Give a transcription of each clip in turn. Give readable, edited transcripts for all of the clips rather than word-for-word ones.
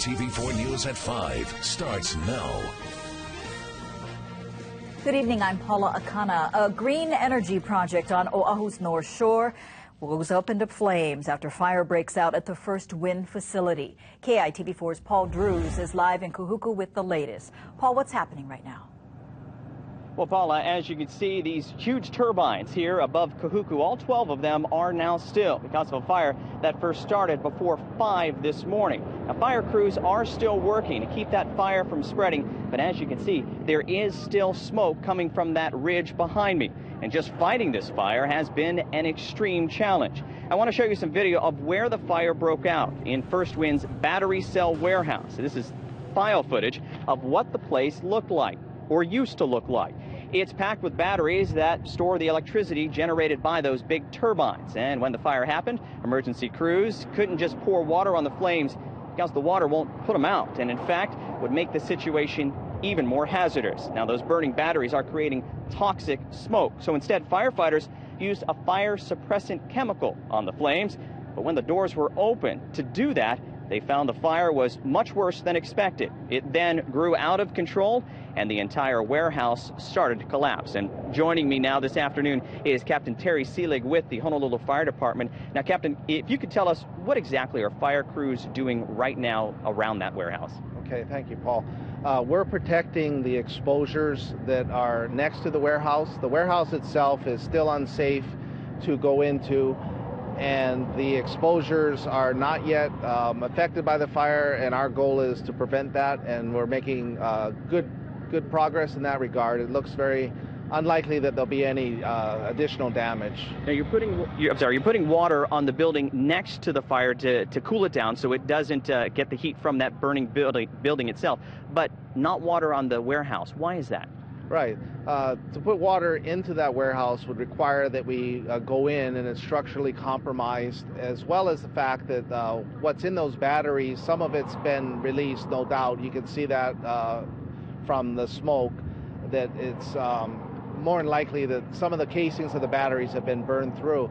KITV4 News at 5 starts now. Good evening, I'm PAULA. AKANA. A green energy project on Oahu's North Shore goes up into flames after fire breaks out at the First Wind facility. KITV4's Paul Drews is live in Kahuku with the latest. Paul, what's happening right now? Well, Paula, as you can see, these huge turbines here above Kahuku, all 12 of them are now still because of a fire that first started before 5 this morning. Now, fire crews are still working to keep that fire from spreading, but as you can see, there is still smoke coming from that ridge behind me. And just fighting this fire has been an extreme challenge. I want to show you some video of where the fire broke out in First Wind's battery cell warehouse. This is file footage of what the place looked like, or used to look like. It's packed with batteries that store the electricity generated by those big turbines. And when the fire happened, emergency crews couldn't just pour water on the flames because the water won't put them out, and in fact would make the situation even more hazardous. Now, those burning batteries are creating toxic smoke. So instead, firefighters used a fire suppressant chemical on the flames. But when the doors were open to do that, they found the fire was much worse than expected. It then grew out of control, and the entire warehouse started to collapse. And joining me now this afternoon is Captain Terry SEELIG with the Honolulu Fire Department. Now, Captain, if you could tell us what exactly are fire crews doing right now around that warehouse? Okay, thank you, Paul. We're protecting the exposures that are next to the warehouse. The warehouse itself is still unsafe to go into, and the exposures are not yet affected by the fire, and our goal is to prevent that, and we're making good progress in that regard. It looks very unlikely that there'll be any additional damage. Now, you're putting water on the building next to the fire to cool it down so it doesn't get the heat from that burning building itself, but not water on the warehouse. Why is that? Right. To put water into that warehouse would require that we go in, and it's structurally compromised, as well as the fact that what's in those batteries, some of it's been released, no doubt. You can see that from the smoke, that it's more than likely that some of the casings of the batteries have been burned through.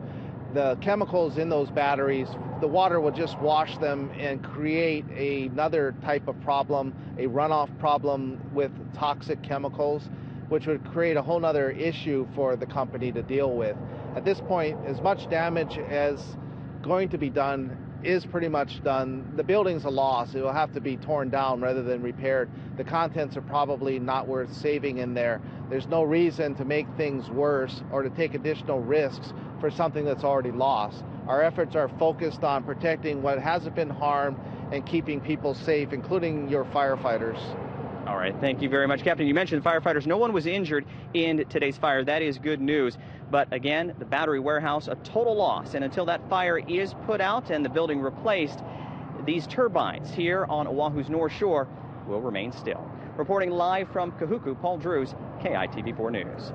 The chemicals in those batteries, the water will just wash them and create another type of problem, a runoff problem with toxic chemicals, which would create a whole other issue for the company to deal with. At this point, as much damage as going to be done is pretty much done. The building's a loss. It will have to be torn down rather than repaired. The contents are probably not worth saving in there. There's no reason to make things worse or to take additional risks for something that's already lost. Our efforts are focused on protecting what hasn't been harmed and keeping people safe, including your firefighters. All right, thank you very much, Captain. You mentioned firefighters. No one was injured in today's fire. That is good news. But again, the battery warehouse, a total loss. And until that fire is put out and the building replaced, these turbines here on Oahu's North Shore will remain still. Reporting live from Kahuku, Paul Drews, KITV4 News.